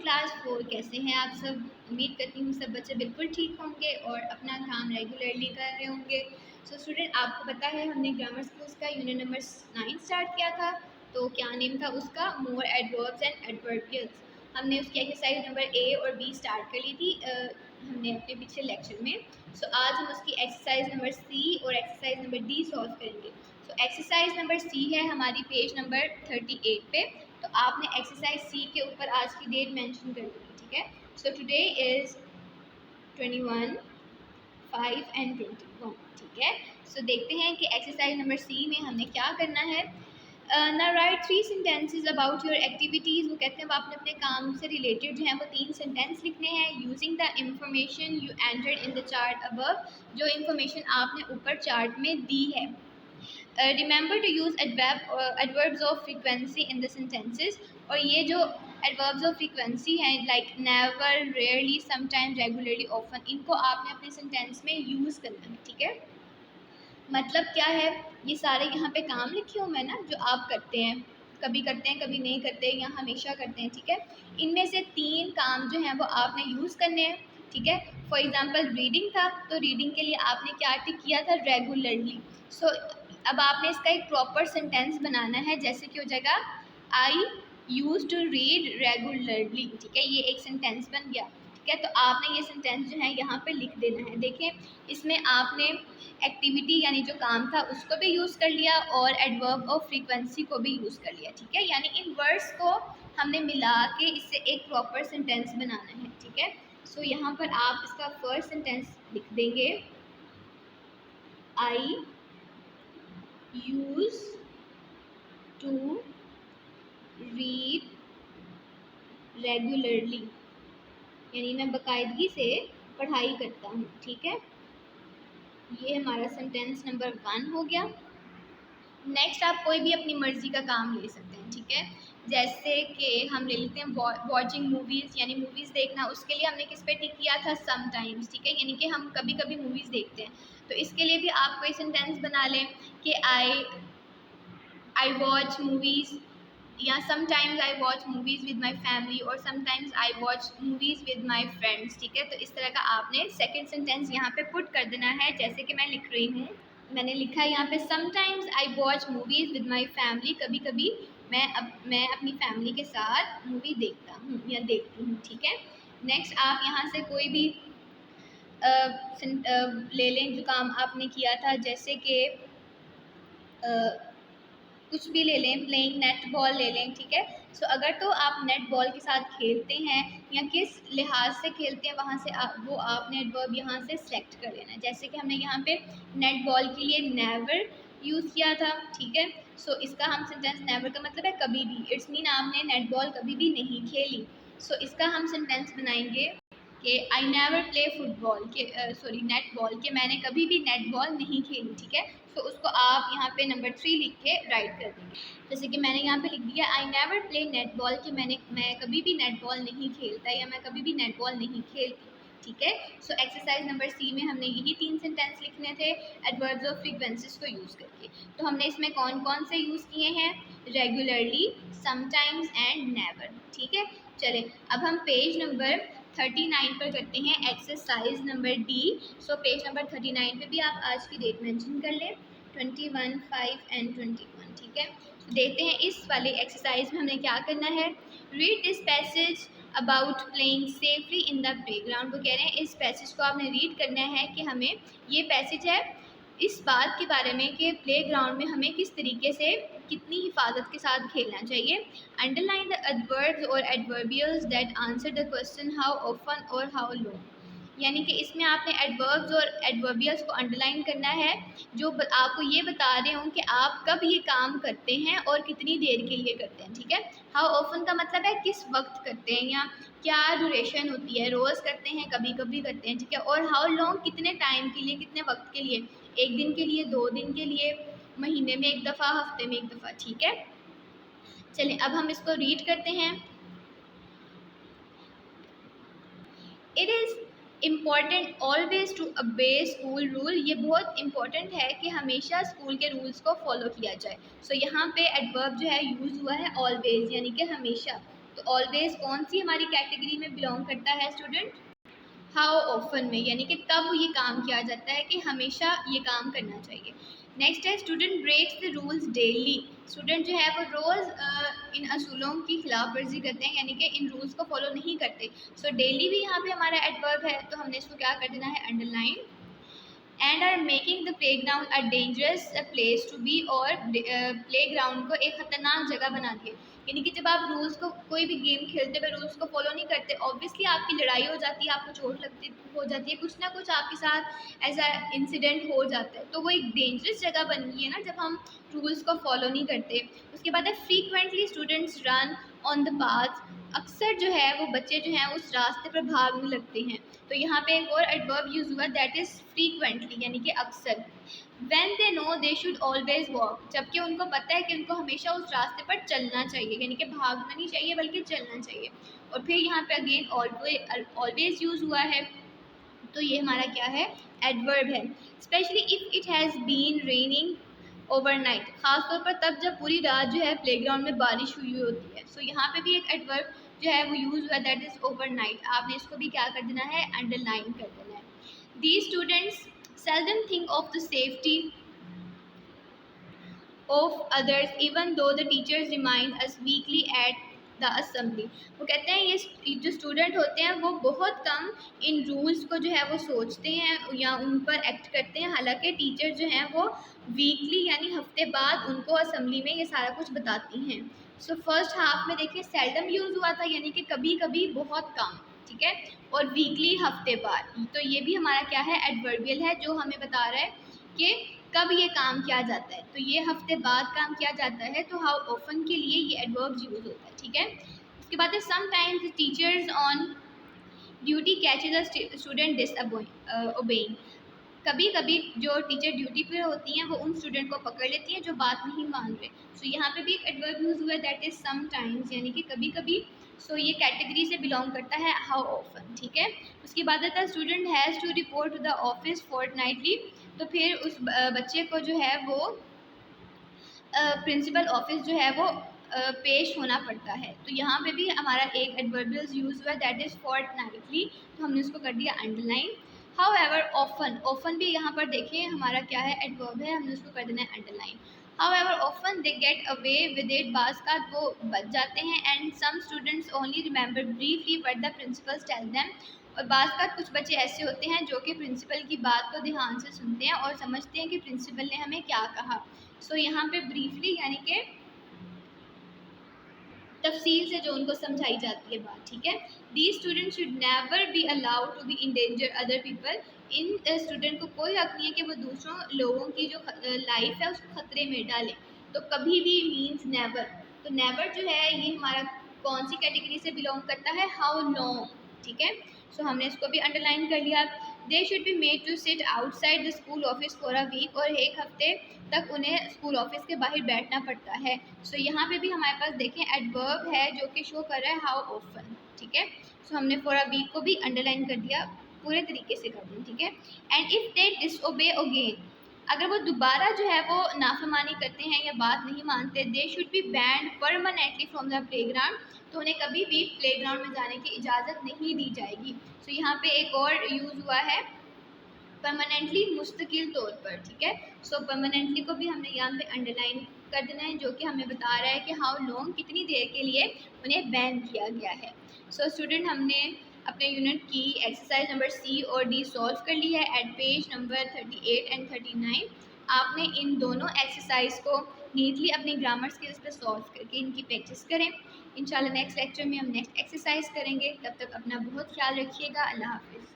Class 4 कैसे हैं आप सब। उम्मीद करती हूँ सब बच्चे बिल्कुल ठीक होंगे और अपना काम रेगुलरली कर रहे होंगे। सो स्टूडेंट, आपको पता है हमने ग्रामर स्किल्स का यूनिट नंबर 9 स्टार्ट किया था। तो क्या नेम था उसका? मोर एडवर्ब्स एंड एडवर्बियल्स। हमने उसकी एक्सरसाइज नंबर ए और बी स्टार्ट कर ली थी हमने अपने पिछले लेक्चर में। सो आज हम उसकी एक्सरसाइज नंबर सी और एक्सरसाइज नंबर डी सॉल्व करेंगे। सो एक्सरसाइज नंबर सी है हमारी पेज नंबर 38 पे। तो आपने एक्सरसाइज सी के ऊपर आज की डेट मेंशन कर दी, ठीक है। सो टुडे इज 21, 5 एंड 21, ठीक है। सो देखते हैं कि एक्सरसाइज नंबर सी में हमने क्या करना है। ना right 3 sentences about your activities. वो कहते हैं वो आपने अपने काम से रिलेटेड जो है वो 3 सेंटेंस लिखने हैं using the information you entered in the chart above. जो इंफॉर्मेशन आपने ऊपर चार्ट में दी है। Remember to use adverbs of frequency in the sentences. और ये जो एडवर्ब्स ऑफ फ्रीक्वेंसी हैं like never, rarely, sometime, regularly, often, इनको आपने अपने सेंटेंस में यूज़ करना है, ठीक है। मतलब क्या है, ये सारे यहाँ पे काम लिखे हुए हैं ना जो आप करते हैं, कभी करते हैं कभी नहीं करते या हमेशा करते हैं, ठीक है। इनमें से 3 काम जो हैं वो आपने यूज़ करने हैं, ठीक है। फॉर एग्जांपल रीडिंग था, तो रीडिंग के लिए आपने क्या टिक किया था? रेगुलरली। सो अब आपने इसका एक प्रॉपर सेंटेंस बनाना है, जैसे कि हो जाएगा आई यूज टू रीड रेगुलरली, ठीक है। ये एक सेंटेंस बन गया, ठीक है। तो आपने ये सेंटेंस जो है यहाँ पे लिख देना है। देखें, इसमें आपने एक्टिविटी यानी जो काम था उसको भी यूज़ कर लिया और एडवर्ब ऑफ फ्रीक्वेंसी को भी यूज़ कर लिया, ठीक है। यानी इन वर्ड्स को हमने मिला के इससे एक प्रॉपर सेंटेंस बनाना है, ठीक है। सो यहाँ पर आप इसका फर्स्ट सेंटेंस लिख देंगे, आई यूज टू रीड रेगुलरली, यानी मैं बाकायदगी से पढ़ाई करता हूँ, ठीक है। ये हमारा सेंटेंस नंबर 1 हो गया। नेक्स्ट आप कोई भी अपनी मर्ज़ी का काम ले सकते हैं, ठीक है। जैसे कि हम ले लेते हैं वॉचिंग मूवीज़, यानी मूवीज़ देखना। उसके लिए हमने किस पे टिक किया था? समटाइम्स, ठीक है। यानी कि हम कभी कभी मूवीज़ देखते हैं, तो इसके लिए भी आप कोई सेंटेंस बना लें कि आई वॉच मूवीज़, या sometimes I watch movies with my family, और sometimes I watch movies with my friends, ठीक है। तो इस तरह का आपने सेकेंड सेंटेंस यहाँ पे पुट कर देना है, जैसे कि मैं लिख रही हूँ। मैंने लिखा है यहाँ पे sometimes I watch movies with my family, कभी कभी मैं अपनी फैमिली के साथ मूवी देखता हूँ या देखती हूँ, ठीक है। नेक्स्ट आप यहाँ से कोई भी ले लें जो काम आपने किया था, जैसे कि कुछ भी ले लें, प्लेइंग नेट बॉल ले लें, ठीक है। सो अगर तो आप नेट बॉल के साथ खेलते हैं या किस लिहाज से खेलते हैं, वहाँ से वो आपने एडवर्ब यहाँ से सेलेक्ट कर लेना है। जैसे कि हमने यहाँ पे नेट बॉल के लिए नेवर यूज़ किया था, ठीक है। सो इसका हम सेंटेंस, नेवर का मतलब है कभी भी, इट्स मीन आपने नेट बॉल कभी भी नहीं खेली। सो इसका हम सेंटेंस बनाएंगे कि आई नेवर प्ले फुटबॉल के नेट बॉल, के मैंने कभी भी नेट बॉल नहीं खेली, ठीक है। तो उसको आप यहाँ पे नंबर 3 लिख के राइट कर देंगे। जैसे कि मैंने यहाँ पे लिख दिया I never play net ball, कि मैं कभी भी नेट बॉल नहीं खेलता या मैं कभी भी नेट बॉल नहीं खेलती, ठीक है। सो एक्सरसाइज नंबर सी में हमने यही 3 सेंटेंस लिखने थे एडवर्ब्स ऑफ फ्रीक्वेंसीज को यूज़ करके। तो हमने इसमें कौन कौन से यूज़ किए हैं? रेगुलरली, समटाइम्स एंड नेवर, ठीक है। चलें अब हम पेज नंबर 39 पर करते हैं exercise number D. So page number 39 पे भी आप आज की डेट मेंशन कर लें, 21, 5 एंड 21, ठीक है। तो देखते हैं इस वाले एक्सरसाइज में हमने क्या करना है। Read this passage about playing safely in the playground. वो कह रहे हैं इस पैसेज को आपने रीड करना है कि हमें, ये पैसेज है इस बात के बारे में कि प्लेग्राउंड में हमें किस तरीके से, कितनी हिफाजत के साथ खेलना चाहिए। अंडरलाइन द एडवर्ब्स और adverbials that answer the question how often और हाउ लॉन्ग, यानी कि इसमें आपने एडवर्ब्स और एडवर्बियल्स को अंडरलाइन करना है जो आपको ये बता रहे हों कि आप कब ये काम करते हैं और कितनी देर के लिए करते हैं, ठीक है। हाउ ऑफन का मतलब है किस वक्त करते हैं या क्या ड्यूरेशन होती है, रोज़ करते हैं, कभी कभी करते हैं, ठीक है। और हाउ लॉन्ग, कितने टाइम के लिए, कितने वक्त के लिए, 1 दिन के लिए, 2 दिन के लिए, महीने में 1 दफ़ा, हफ्ते में 1 दफ़ा, ठीक है। चलिए अब हम इसको रीड करते हैं। It is important always to obey school rule. ये बहुत इंपॉर्टेंट है कि हमेशा स्कूल के रूल्स को फॉलो किया जाए। सो यहाँ पे एडवर्ब जो है यूज़ हुआ है ऑलवेज, यानी कि हमेशा। तो तो ऑलवेज कौन सी हमारी कैटेगरी में बिलोंग करता है स्टूडेंट? हाउ ऑफन में, यानी कि कब ये काम किया जाता है कि हमेशा ये काम करना चाहिए। नेक्स्ट है student breaks the rules daily. Student जो है वो रोज़ इन असूलों की खिलाफ वर्जी करते हैं, यानी कि इन रूल्स को फॉलो नहीं करते। सो डेली भी यहाँ पे हमारा एडवर्ब है, तो हमने इसको क्या कर देना है? Underline. And are making the play ground a dangerous place to be, और प्ले ग्राउंड को एक ख़तरनाक जगह बना दिए। यानी कि जब आप रूल्स को, कोई भी गेम खेलते हुए रूल्स को फॉलो नहीं करते, ऑब्वियसली आपकी लड़ाई हो जाती है, आपको चोट लगती हो जाती है, कुछ ना कुछ आपके साथ ऐसा इंसिडेंट हो जाता है। तो वो एक डेंजरस जगह बन गई है ना जब हम रूल्स को फॉलो नहीं करते। उसके बाद है frequently students run on the path. अक्सर जो है वो बच्चे जो हैं उस रास्ते पर भागने लगते हैं। तो यहाँ पे एक और एडवर्ब यूज़ हुआ, दैट इज़ फ्रीक्वेंटली, यानी कि अक्सर। When they know they should always walk, जबकि उनको पता है कि उनको हमेशा उस रास्ते पर चलना चाहिए, यानी कि भागना नहीं चाहिए बल्कि चलना चाहिए। और फिर यहाँ पे अगेन ऑलवेज यूज़ हुआ है, तो ये हमारा क्या है? एडवर्ब है। Specially if it has been raining overnight, ख़ासतौर पर तब जब पूरी रात जो है प्लेग्राउंड में बारिश हुई होती है। सो यहाँ पे भी एक एडवर्ब जो है वो यूज़ हुआ, दैट इज़ ओवरनाइट। आपने इसको भी क्या कर देना है? अंडरलाइन कर देना है। These students seldom think of the safety of others even though the teachers remind us weekly at the assembly। वो कहते हैं ये जो स्टूडेंट होते हैं वो बहुत कम इन रूल्स को जो है वो सोचते हैं या उन पर एक्ट करते हैं, हालांकि टीचर जो हैं वो वीकली यानी हफ्ते बाद उनको असेंबली में ये सारा कुछ बताती हैं। सो फर्स्ट हाफ में देखिए सेल्डम यूज़ हुआ था, यानी कि कभी कभी, बहुत कम, ठीक है, और वीकली हफ्ते बाद। तो ये भी हमारा क्या है? एडवर्बियल है, जो हमें बता रहा है कि कब ये काम किया जाता है। तो ये हफ्ते बाद काम किया जाता है, तो हाउ ऑफन के लिए ये एडवर्ब यूज होता है, ठीक है। उसके बाद है sometimes teachers on duty catches a student disobeying. कभी कभी जो टीचर ड्यूटी पे होती हैं वो उन स्टूडेंट को पकड़ लेती हैं जो बात नहीं मान रहे। सो यहाँ पे भी एक एडवर्ब यूज हुआ है, दैट इज समटाइम्स, यानी कि कभी कभी। सो ये कैटेगरी से बिलोंग करता है हाउ ऑफन, ठीक है। उसके बाद आता है student has to report to the office fortnightly. तो फिर उस बच्चे को जो है वो प्रिंसिपल ऑफिस जो है वो पेश होना पड़ता है। तो यहाँ पे भी हमारा एक एडवर्बियल यूज़ हुआ है, दैट इज़ फोर्टनाइटली, तो हमने उसको कर दिया underline. However often, often भी यहाँ पर देखिए हमारा क्या है? एडवर्ब है, हमने उसको कर देना है underline. However often they get away with it, बाज़ वो बच जाते हैं। And some students only remember briefly what the principals tell them. और बाज़ कुछ बच्चे ऐसे होते हैं जो कि प्रिंसिपल की बात को ध्यान से सुनते हैं और समझते हैं कि प्रिंसिपल ने हमें क्या कहा। सो यहाँ पे ब्रीफली यानी कि तफसील से जो उनको समझाई जाती है बात, ठीक है। The student should never be allowed to be endanger other people. इन स्टूडेंट को कोई हक नहीं है कि वो दूसरों लोगों की जो लाइफ है उसको खतरे में डालें। तो कभी भी मीन्स नेवर। तो नेवर जो है ये हमारा कौन सी कैटेगरी से बिलोंग करता है? हाउ लॉन्ग, ठीक है। सो हमने इसको भी अंडरलाइन कर लिया। They should be made to sit outside the school office for a week, और एक हफ्ते तक उन्हें स्कूल ऑफिस के बाहर बैठना पड़ता है। सो यहाँ पे भी हमारे पास देखें एडवर्ब है जो कि शो कर रहा है हाउ ऑफन, ठीक है। सो हमने फॉर अ वीक को भी अंडरलाइन कर दिया, पूरे तरीके से कर दिया, ठीक है। And if they disobey again, अगर वो दोबारा जो है वो नाफरमानी करते हैं या बात नहीं मानते, दे should B band permanently from the playground, तो उन्हें कभी भी प्लेग्राउंड में जाने की इजाज़त नहीं दी जाएगी। सो यहाँ पे एक और यूज़ हुआ है परमानेंटली, मुस्तकिल तौर पर, ठीक है। सो परमानेंटली को भी हमने यहाँ पे अंडरलाइन कर देना है, जो कि हमें बता रहा है कि हाउ लॉन्ग, कितनी देर के लिए उन्हें बैन किया गया है। सो स्टूडेंट हमने अपने यूनिट की एक्सरसाइज नंबर सी और डी सॉल्व कर ली है एट पेज नंबर 38 एंड 39। आपने इन दोनों एक्सरसाइज को नीटली अपनी ग्रामर स्किल्स पर सॉल्व करके इनकी प्रैक्टिस करें। इंशाल्लाह नेक्स्ट लेक्चर में हम नेक्स्ट एक्सरसाइज करेंगे। तब तक अपना बहुत ख्याल रखिएगा। अल्लाह हाफिज़।